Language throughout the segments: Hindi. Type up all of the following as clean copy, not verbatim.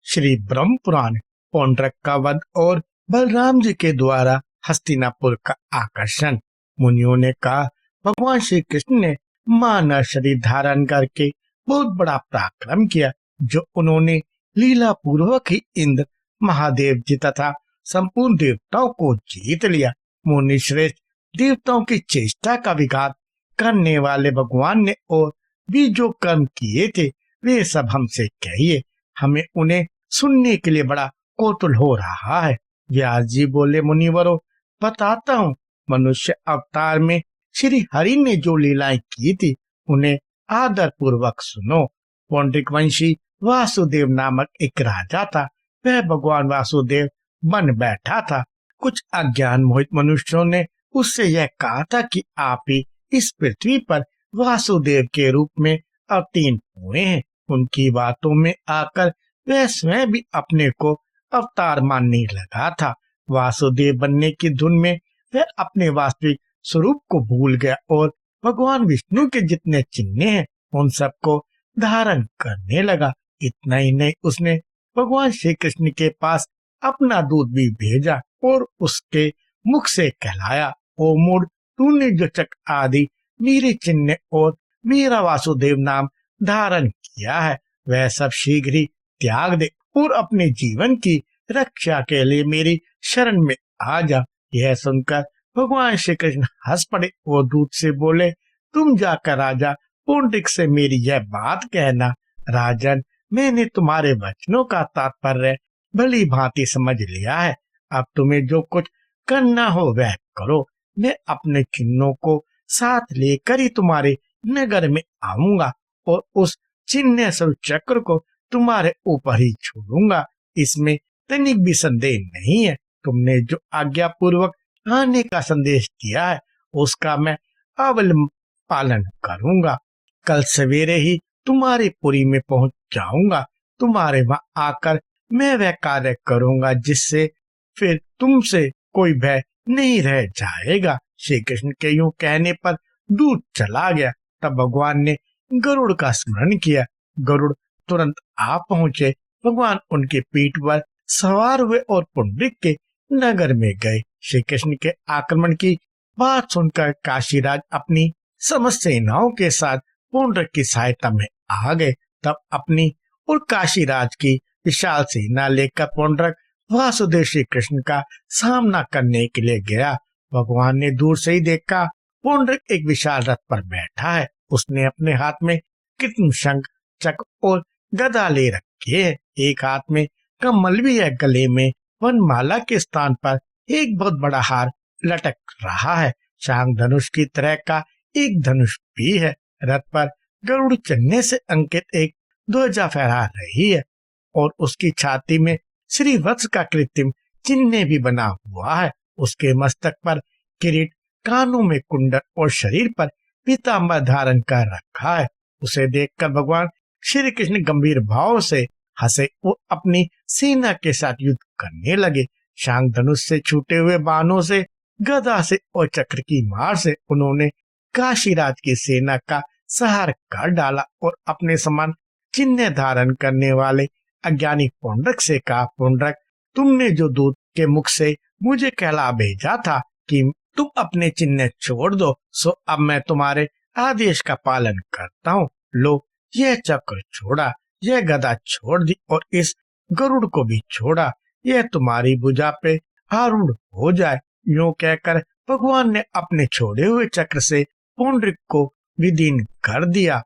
श्री ब्रह्म पुराण पौंड्रक का वध और बलराम जी के द्वारा हस्तिनापुर का आकर्षण। मुनियों ने कहा, भगवान श्री कृष्ण ने मानव शरीर धारण करके बहुत बड़ा पराक्रम किया, जो उन्होंने लीला पूर्वक ही इंद्र, महादेव जी तथा संपूर्ण देवताओं को जीत लिया। मुनि श्रेष्ठ, देवताओं की चेष्टा का विघात करने वाले भगवान ने और भी जो कर्म किए थे वे सब हमसे कहिए, हमें उन्हें सुनने के लिए बड़ा कौतूहल हो रहा है। व्यास जी बोले, मुनिवरों, बताता हूँ। मनुष्य अवतार में श्री हरि ने जो लीलाएं की थी उन्हें आदर पूर्वक सुनो। पौंड्रिक वंशी वासुदेव नामक एक राजा था। वह भगवान वासुदेव बन बैठा था। कुछ अज्ञान मोहित मनुष्यों ने उससे यह कहा था कि आप ही इस पृथ्वी पर वासुदेव के रूप में अवतीर्ण हुए हैं। उनकी बातों में आकर वह स्वयं भी अपने को अवतार मानने लगा था। वासुदेव बनने की धुन में वह अपने वास्तविक स्वरूप को भूल गया और भगवान विष्णु के जितने चिन्ह हैं उन सबको धारण करने लगा। इतना ही नहीं, उसने भगवान श्री कृष्ण के पास अपना दूध भी भेजा और उसके मुख से कहलाया, ओ मूढ़, तूने जो चक्र आदि मेरे चिन्ह और मेरा वासुदेव नाम धारण किया है वह सब शीघ्र ही त्याग दे और अपने जीवन की रक्षा के लिए मेरी शरण में आ जा। यह सुनकर भगवान श्री कृष्ण हंस पड़े और दूत से बोले, तुम जाकर राजा पौंड्रिक से मेरी यह बात कहना। राजन, मैंने तुम्हारे वचनों का तात्पर्य भली भांति समझ लिया है। अब तुम्हें जो कुछ करना हो वह करो। मैं अपने चिन्हों को साथ लेकर ही तुम्हारे नगर में आऊंगा और उस चिन्ह स्वरूप चक्र को तुम्हारे ऊपर ही छोड़ूंगा। इसमें तनिक भी संदेह नहीं है। तुमने जो आज्ञा पूर्वक आने का संदेश दिया है उसका मैं अवल पालन करूंगा। कल सवेरे ही तुम्हारी पुरी में पहुंच जाऊंगा। तुम्हारे वहां आकर मैं वह कार्य करूंगा जिससे फिर तुमसे कोई भय नहीं रह जाएगा। श्री कृष्ण के यूं कहने पर दूत चला गया। तब भगवान ने गरुड़ का स्मरण किया। गरुड़ तुरंत आ पहुंचे। भगवान उनके पीठ पर सवार हुए और पुंडरीक के नगर में गए। श्री कृष्ण के आक्रमण की बात सुनकर काशीराज अपनी समस्त सेनाओं के साथ पुंडरीक की सहायता में आ गए। तब अपनी और काशीराज की विशाल सेना लेकर पुंडरीक वासुदेव श्री कृष्ण का सामना करने के लिए गया। भगवान ने दूर से ही देखा, पुंडरीक एक विशाल रथ पर बैठा है। उसने अपने हाथ में कृत्रिम शंख, चक्र और गदा ले रखी है। एक हाथ में कमल भी है। गले में वनमाला के स्थान पर एक बहुत बड़ा हार लटक रहा है। शांग धनुष की तरह का एक धनुष भी है। रथ पर गरुड़ चलने से अंकित एक ध्वजा फहरा रही है और उसकी छाती में श्री वत्स का कृत्रिम चिन्ह भी बना हुआ है। उसके मस्तक पर किरीट, कानों में कुंडल और शरीर पर पीतांबर धारण कर रखा है। उसे देखकर भगवान श्री कृष्ण गंभीर भाव से हंसे और अपनी सेना के साथ युद्ध करने लगे। शांग धनुष से छूटे हुए बाणों से, गदा से और चक्र की मार से उन्होंने काशीराज की सेना का संहार कर डाला और अपने समान चिन्ह धारण करने वाले अज्ञानी पुंडरीक से कहा, पुंडरीक, तुमने जो दूत के मुख से मुझे कहला भेजा था कि तुम अपने चिन्ह छोड़ दो, सो अब मैं तुम्हारे आदेश का पालन करता हूँ। लो, यह चक्र छोड़ा, यह गदा छोड़ दी और इस गरुड़ को भी छोड़ा। यह तुम्हारी भुजा पे आरूढ़ हो जाए। यूं कहकर भगवान ने अपने छोड़े हुए चक्र से पुंडरीक को विदीन कर दिया।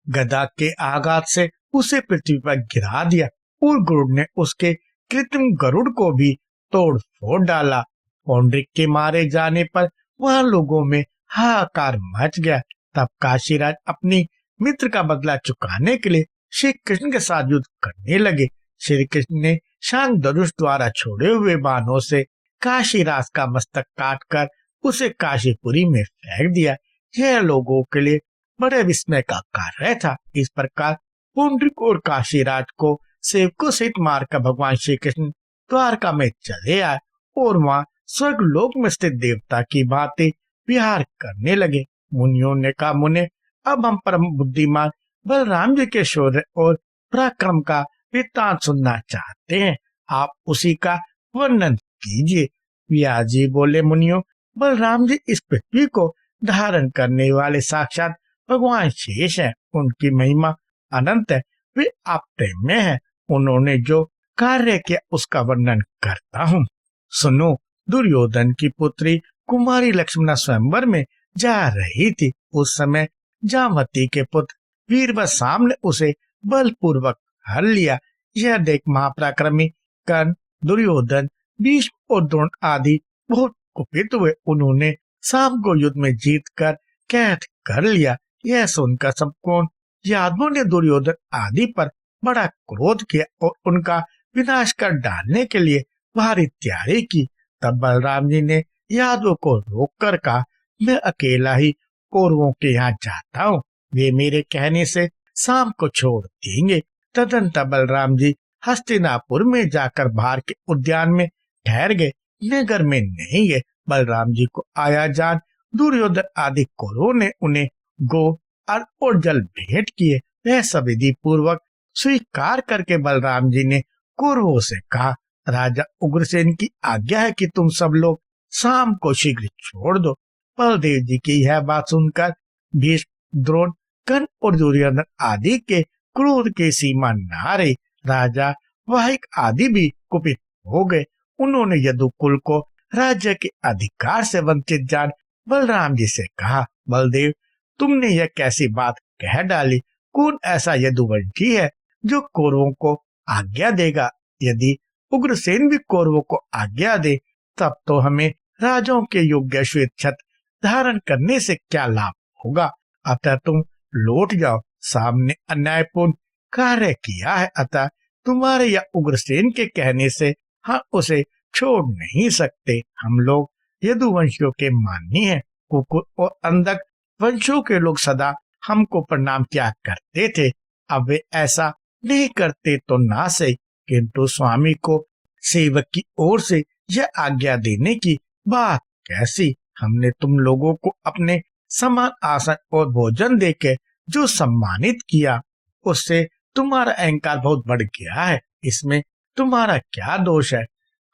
गदा के आघात से उसे पृथ्वी पर गिरा दिया और गरुड़ ने उसके कृत्रिम गरुड़ को भी तोड़ फोड़ डाला। पुंडरीक के मारे जाने पर वहां लोगों में हाहाकार मच गया। तब काशीराज अपनी मित्र का बदला चुकाने के लिए श्री कृष्ण के साथ युद्ध करने लगे। श्री कृष्ण ने शांग धनुष द्वारा छोड़े हुए बाणों से काशीराज का मस्तक काटकर उसे काशीपुरी में फेंक दिया। यह लोगों के लिए बड़े विस्मय का कार्य था। इस प्रकार पुंडरीक और काशीराज को सेवकों सहित मारकर भगवान श्री कृष्ण द्वारका में चले आए और वहां स्वर्ग लोक में स्थित देवता की भांति विहार करने लगे। मुनियों ने कहा, मुने, अब हम परम बुद्धिमान बलराम जी के शौर्य और पराक्रम का वृत्तांत सुनना चाहते हैं, आप उसी का वर्णन कीजिए। व्यास जी बोले, मुनियों, बलराम जी इस पृथ्वी को धारण करने वाले साक्षात भगवान शेष है। उनकी महिमा अनंत है, वे आप प्रेम में है। उन्होंने जो कार्य किया उसका वर्णन करता हूँ। सुनो, दुर्योधन की पुत्री कुमारी लक्ष्मणा स्वयंवर में जा रही थी। उस समय जामवती के पुत्र वीरवसाम ने उसे बलपूर्वक हर लिया। यह देख महापराक्रमी कर्ण, दुर्योधन, भीष्म और द्रोण आदि बहुत कुपित हुए। उन्होंने शाम को युद्ध में जीत कर कैद कर लिया। यह सुनकर सबको यादवों ने दुर्योधन आदि पर बड़ा क्रोध किया और उनका विनाश कर डालने के लिए भारी तैयारी की। तब बलराम जी ने यादवों को रोक कर कहा, मैं अकेला ही कौरवों के यहाँ जाता हूँ, वे मेरे कहने से शाम को छोड़ देंगे। तदंतर बलराम जी हस्तिनापुर में जाकर बाहर के उद्यान में ठहर गए, नगर में नहीं गए। बलराम जी को आया जान दुर्योधन आदि कौरवों ने उन्हें गो और जल भेंट किए। वह सब विधि पूर्वक स्वीकार करके बलराम जी ने कौरवों से कहा, राजा उग्रसेन की आज्ञा है कि तुम सब लोग शाम को शीघ्र छोड़ दो। बलदेव जी की यह बात सुनकर भीष्म, द्रोण, कर्ण और दुर्योधन आदि के क्रोध की सीमा न रही। राजा वाहिक आदि भी कुपित हो गए। उन्होंने यदुकुल को राज्य के अधिकार से वंचित जान बलराम जी से कहा, बलदेव, तुमने यह कैसी बात कह डाली? कौन ऐसा यदुवंशी है जो कौरवों को आज्ञा देगा? यदि उग्रसेन भी कौरवों को आज्ञा दे, तब तो हमें राजाओं के योग्य श्वेत छत्र धारण करने से क्या लाभ होगा? अतः तुम लौट जाओ। सामने अन्यायपूर्ण कार्य किया है, अतः तुम्हारे या उग्रसेन के कहने से हम उसे छोड़ नहीं सकते। हम लोग यदुवंशियों के माननी है। कुकुर और अंधक वंशों के लोग सदा हमको प्रणाम किया करते थे, अब वे ऐसा नहीं करते तो ना सही, किंतु स्वामी को सेवक की ओर से यह आज्ञा देने की बात कैसी? हमने तुम लोगों को अपने समान आसन और भोजन देके जो सम्मानित किया, उससे तुम्हारा अहंकार बहुत बढ़ गया है। इसमें तुम्हारा क्या दोष है?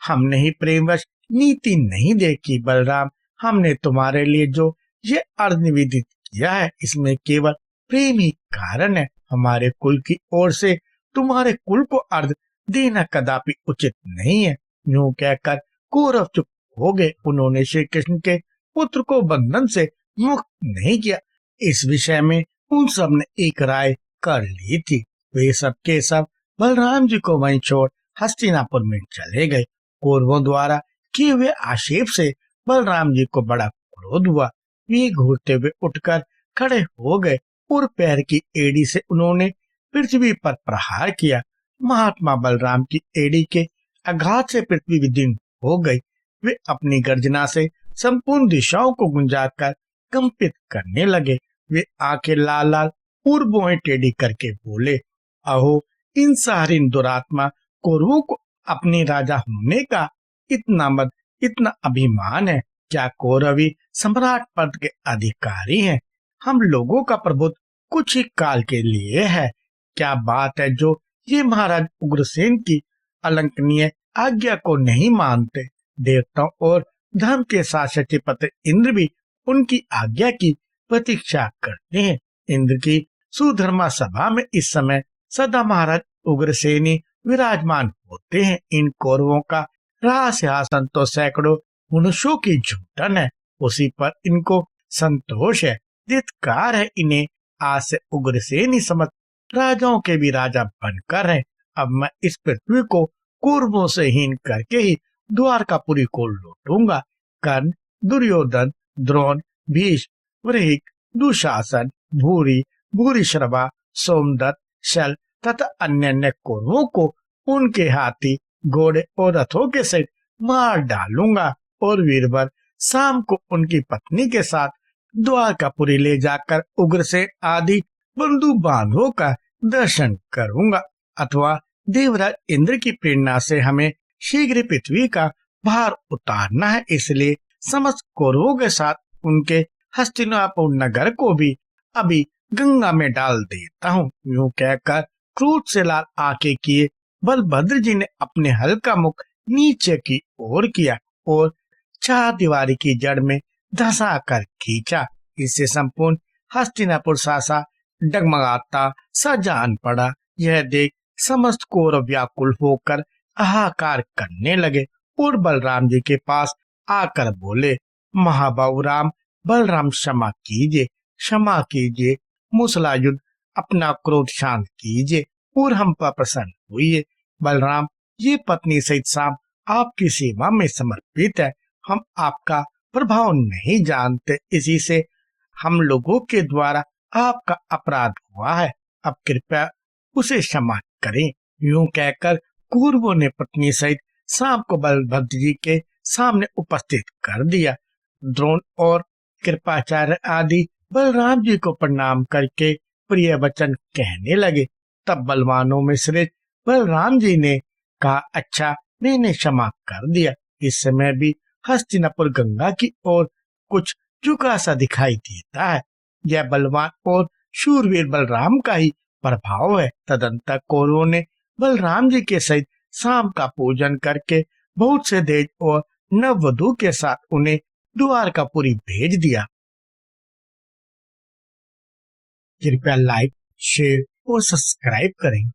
हमने ही प्रेमवश नीति नहीं देखी। बलराम, हमने तुम्हारे लिए जो ये अर्घ निवेदित किया है, इसमें केवल प्रेम ही कारण है। हमारे कुल की ओर से तुम्हारे कुल को अर्घ देना कदापि उचित नहीं है। यूं कहकर कौरव चुप हो गए। उन्होंने श्री कृष्ण के पुत्र को बंधन से मुक्त नहीं किया। इस विषय में उन सब ने एक राय कर ली थी। वे सब के सब बलराम जी को वहीं छोड़ हस्तिनापुर में चले गए। कौरवों द्वारा किए हुए आक्षेप से बलराम जी को बड़ा क्रोध हुआ। वे घूरते हुए उठकर खड़े हो गए और पैर की एड़ी से उन्होंने पृथ्वी पर प्रहार किया। महात्मा बलराम की एड़ी के आघात से पृथ्वी विदीर्ण हो गई। वे अपनी गर्जना से संपूर्ण दिशाओं को गुंजाकर कंपित करने लगे। वे आंखें लाल लाल और भौहें टेढ़ी करके बोले, अहो, इन सारी दुरात्मा कौरवों को अपने राजा होने का इतना मद, इतना अभिमान है। क्या कौरवी सम्राट पद के अधिकारी हैं? हम लोगों का प्रभुत्व कुछ ही काल के लिए है। क्या बात है जो ये महाराज उग्रसेन की अलंकनीय आज्ञा को नहीं मानते? देवताओं और धर्म के साथ शचीपति इंद्र भी उनकी आज्ञा की प्रतीक्षा करते हैं। इंद्र की सुधर्मा सभा में इस समय सदा महाराज उग्रसेनी विराजमान होते हैं। इन कौरवों का राजसिंहासन तो सैकड़ों मनुष्यों की झूठन है, उसी पर इनको संतोष है। धिक्कार है इन्हें, आज से उग्रसेनी समस्त राजाओं के भी राजा बनकर है। अब मैं इस पृथ्वी को कौरवों से हीन करके ही द्वारकापुरी को लौटूंगा। कर्ण, दुर्योधन, द्रोण, भीष्म, वृहिक, दुशासन, भूरी, भूरिश्रवा, सोमदत्त, शल तथा अन्य कौरवों को उनके हाथी, घोड़े और रथों के सहित मार डालूंगा और वीरवर शाम को उनकी पत्नी के साथ द्वारकापुरी ले जाकर उग्रसेन आदि बंधु बांधवों का दर्शन करूंगा। अथवा देवराज इंद्र की प्रेरणा से हमें शीघ्र पृथ्वी का भार उतारना है, इसलिए समस्त कौरवों के साथ उनके हस्तिनापुर नगर को भी अभी गंगा में डाल देता हूँ। यूं कहकर क्रोध से लाल आंखें किए बलभद्र जी ने अपने हल का मुख नीचे की ओर किया और चारदीवारी की जड़ में धंसा कर खींचा। इससे संपूर्ण हस्तिनापुर सासा डगमगाता सा जान पड़ा। यह देख समस्त कौरव व्याकुल होकर हाहाकार करने लगे और बलराम जी के पास आकर बोले, महाबाहु राम, बलराम क्षमा कीजिए, क्षमा कीजिए, मूसलायुद्ध अपना क्रोध शांत कीजिए और हम पर प्रसन्न हुई। बलराम, ये पत्नी सहित शाम आपकी सेवा में समर्पित है। हम आपका प्रभाव नहीं जानते, इसी से हम लोगों के द्वारा आपका अपराध हुआ है। अब कृपया उसे क्षमा करें। यूं कहकर कौरवों ने पत्नी सहित शाम को बलभद्र जी के सामने उपस्थित कर दिया। द्रोण और कृपाचार्य आदि बलराम जी को प्रणाम करके प्रिय वचन कहने लगे। तब बलवानों में श्रेष्ठ बलराम जी ने कहा, अच्छा, मैंने क्षमा कर दिया। इस समय भी हस्तिनापुर गंगा की ओर कुछ झुका सा दिखाई देता है। यह बलवान और शूरवीर बलराम का ही प्रभाव है। तदंतर कौरवों ने बलराम जी के सहित शाम का पूजन करके बहुत से देज और नववधु के साथ उन्हें द्वारकापुरी भेज दिया। कृपया लाइक, शेयर और सब्सक्राइब करें।